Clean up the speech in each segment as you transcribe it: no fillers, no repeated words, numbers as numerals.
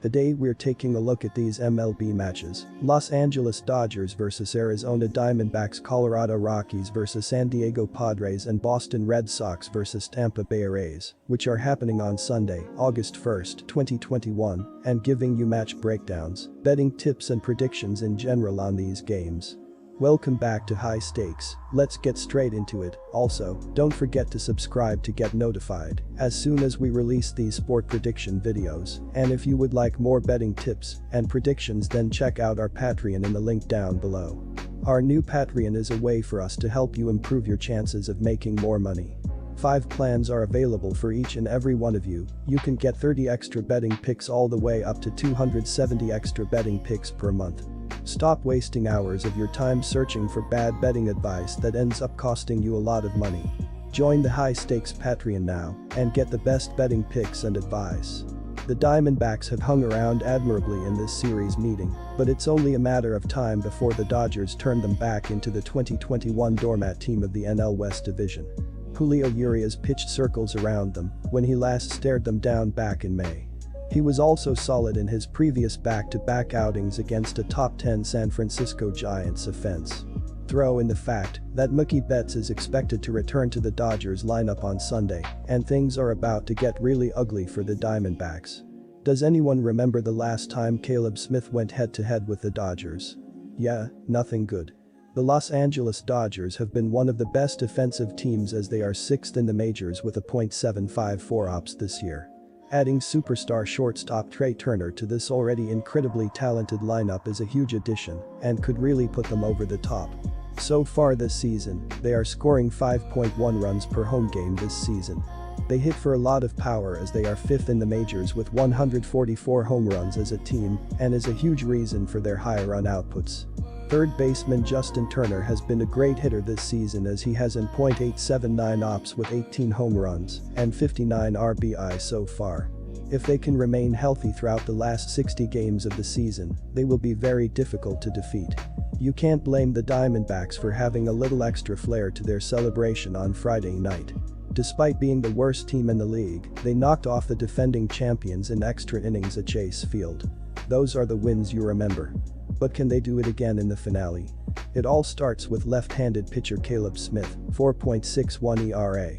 Today we're taking a look at these MLB matches: Los Angeles Dodgers vs Arizona Diamondbacks, Colorado Rockies vs San Diego Padres, and Boston Red Sox vs Tampa Bay Rays, which are happening on Sunday, August 1st, 2021, and giving you match breakdowns, betting tips and predictions in general on these games. Welcome back to High Stakes. Let's get straight into it. Also, don't forget to subscribe to get notified as soon as we release these sport prediction videos. And if you would like more betting tips and predictions, then check out our Patreon in the link down below. Our new Patreon is a way for us to help you improve your chances of making more money. 5 plans are available for each and every one of you. You can get 30 extra betting picks all the way up to 270 extra betting picks per month. Stop wasting hours of your time searching for bad betting advice that ends up costing you a lot of money. Join the High Stakes Patreon now and get the best betting picks and advice. The Diamondbacks have hung around admirably in this series meeting, but it's only a matter of time before the Dodgers turn them back into the 2021 doormat team of the NL West Division. Julio Urias pitched circles around them when he last stared them down back in May. He was also solid in his previous back-to-back outings against a top 10 San Francisco Giants offense. Throw in the fact that Mookie Betts is expected to return to the Dodgers lineup on Sunday, and things are about to get really ugly for the Diamondbacks. Does anyone remember the last time Caleb Smith went head-to-head with the Dodgers? Yeah, nothing good. The Los Angeles Dodgers have been one of the best defensive teams as they are 6th in the majors with a .754 ops this year. Adding superstar shortstop Trey Turner to this already incredibly talented lineup is a huge addition and could really put them over the top. So far this season, they are scoring 5.1 runs per home game this season. They hit for a lot of power as they are 5th in the majors with 144 home runs as a team and is a huge reason for their high run outputs. Third baseman Justin Turner has been a great hitter this season as he has an .879 ops with 18 home runs and 59 RBI so far. If they can remain healthy throughout the last 60 games of the season, they will be very difficult to defeat. You can't blame the Diamondbacks for having a little extra flair to their celebration on Friday night. Despite being the worst team in the league, they knocked off the defending champions in extra innings at Chase Field. Those are the wins you remember. But can they do it again in the finale? It all starts with left-handed pitcher Caleb Smith, 4.61 ERA.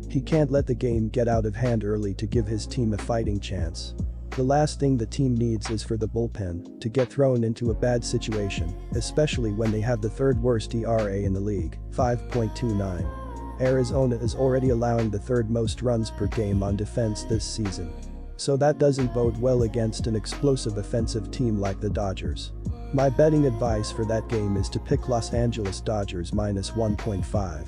He can't let the game get out of hand early to give his team a fighting chance. The last thing the team needs is for the bullpen to get thrown into a bad situation, especially when they have the 3rd worst ERA in the league, 5.29. Arizona is already allowing the 3rd most runs per game on defense this season. So that doesn't bode well against an explosive offensive team like the Dodgers. My betting advice for that game is to pick Los Angeles Dodgers -1.5.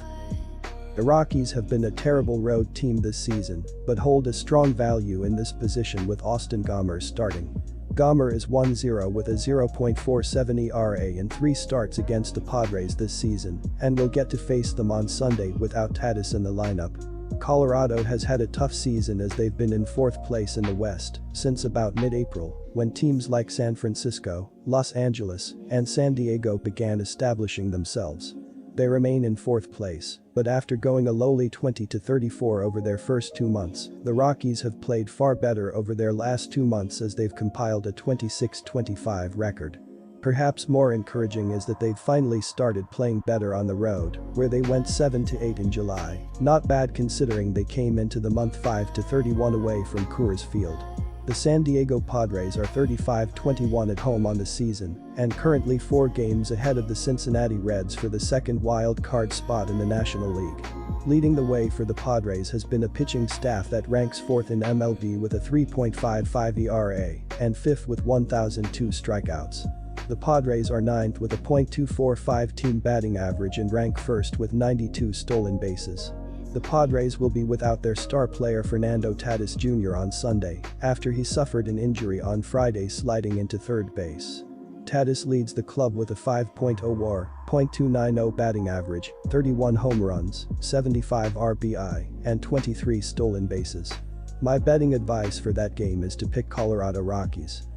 The Rockies have been a terrible road team this season, but hold a strong value in this position with Austin Gomber starting. Gomber is 1-0 with a 0.47 ERA in 3 starts against the Padres this season and will get to face them on Sunday without Tatis in the lineup. Colorado has had a tough season as they've been in 4th place in the West since about mid-April, when teams like San Francisco, Los Angeles, and San Diego began establishing themselves. They remain in 4th place, but after going a lowly 20-34 over their first 2 months, the Rockies have played far better over their last 2 months as they've compiled a 26-25 record. Perhaps more encouraging is that they've finally started playing better on the road, where they went 7-8 in July, not bad considering they came into the month 5-31 away from Coors Field. The San Diego Padres are 35-21 at home on the season and currently 4 games ahead of the Cincinnati Reds for the 2nd wild card spot in the National League. Leading the way for the Padres has been a pitching staff that ranks 4th in MLB with a 3.55 ERA and 5th with 1,002 strikeouts. The Padres are 9th with a .245 team batting average and rank 1st with 92 stolen bases. The Padres will be without their star player Fernando Tatis Jr. on Sunday after he suffered an injury on Friday sliding into 3rd base. Tatis leads the club with a 5.0 WAR, .290 batting average, 31 home runs, 75 RBI, and 23 stolen bases. My betting advice for that game is to pick Colorado Rockies.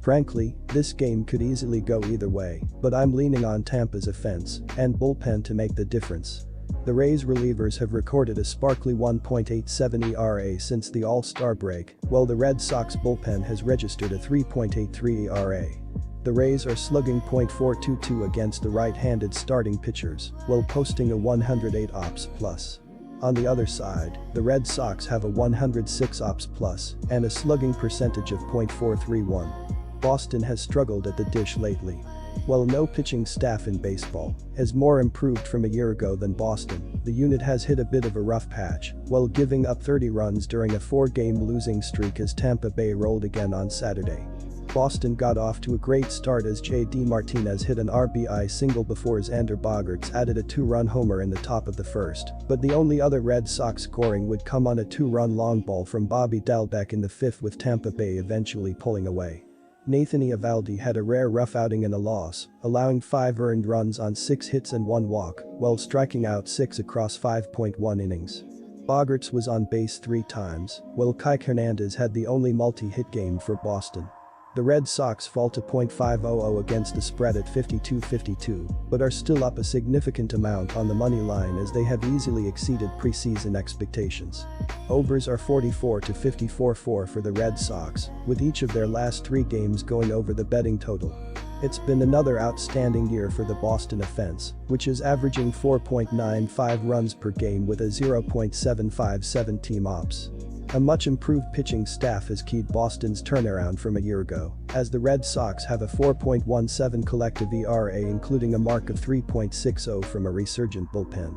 Frankly, this game could easily go either way, but I'm leaning on Tampa's offense and bullpen to make the difference. The Rays relievers have recorded a sparkly 1.87 ERA since the All-Star break, while the Red Sox bullpen has registered a 3.83 ERA. The Rays are slugging .422 against the right-handed starting pitchers, while posting a 108 OPS plus. On the other side, the Red Sox have a 106 OPS plus and a slugging percentage of .431. Boston has struggled at the dish lately. While no pitching staff in baseball has more improved from a year ago than Boston, the unit has hit a bit of a rough patch while giving up 30 runs during a 4-game losing streak as Tampa Bay rolled again on Saturday. Boston got off to a great start as J.D. Martinez hit an RBI single before Xander Bogaerts added a 2-run homer in the top of the first, but the only other Red Sox scoring would come on a 2-run long ball from Bobby Dalbec in the fifth, with Tampa Bay eventually pulling away. Nathan Eovaldi had a rare rough outing and a loss, allowing 5 earned runs on 6 hits and 1 walk, while striking out 6 across 5.1 innings. Bogaerts was on base 3 times, while Kike Hernandez had the only multi-hit game for Boston. The Red Sox fall to .500 against the spread at 52-52, but are still up a significant amount on the money line as they have easily exceeded preseason expectations. Overs are 44-54 for the Red Sox, with each of their last 3 games going over the betting total. It's been another outstanding year for the Boston offense, which is averaging 4.95 runs per game with a 0.757 team ops. A much improved pitching staff has keyed Boston's turnaround from a year ago, as the Red Sox have a 4.17 collective ERA, including a mark of 3.60 from a resurgent bullpen.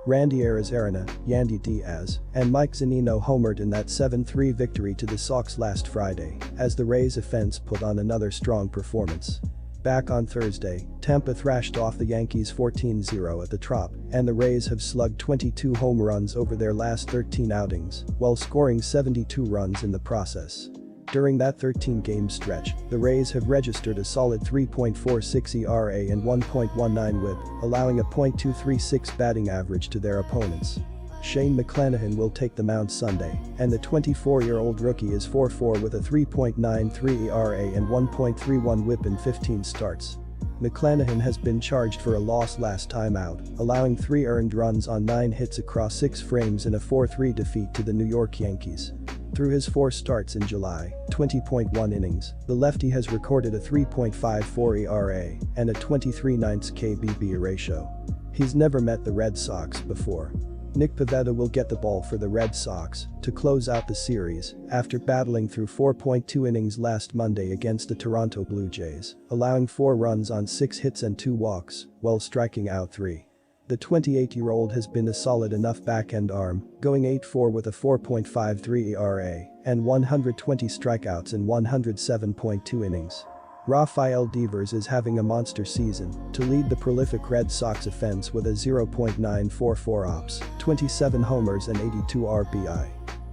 Randy Arozarena, Yandy Diaz, and Mike Zunino homered in that 7-3 victory to the Sox last Friday, as the Rays' offense put on another strong performance. Back on Thursday, Tampa thrashed off the Yankees 14-0 at the Trop, and the Rays have slugged 22 home runs over their last 13 outings, while scoring 72 runs in the process. During that 13-game stretch, the Rays have registered a solid 3.46 ERA and 1.19 WHIP, allowing a .236 batting average to their opponents. Shane McClanahan will take the mound Sunday, and the 24-year-old rookie is 4-4 with a 3.93 ERA and 1.31 WHIP in 15 starts. McClanahan has been charged for a loss last time out, allowing 3 earned runs on 9 hits across 6 frames in a 4-3 defeat to the New York Yankees. Through his 4 starts in July, 20.1 innings, the lefty has recorded a 3.54 ERA and a 23/9 KBB ratio. He's never met the Red Sox before. Nick Pivetta will get the ball for the Red Sox to close out the series after battling through 4.2 innings last Monday against the Toronto Blue Jays, allowing 4 runs on 6 hits and 2 walks, while striking out 3. The 28-year-old has been a solid enough back-end arm, going 8-4 with a 4.53 ERA and 120 strikeouts in 107.2 innings. Rafael Devers is having a monster season to lead the prolific Red Sox offense with a 0.944 OPS, 27 homers and 82 RBI.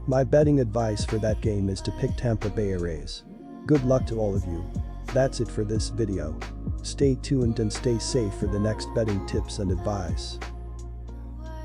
My betting advice for that game is to pick Tampa Bay Rays. Good luck to all of you. That's it for this video. Stay tuned and stay safe for the next betting tips and advice.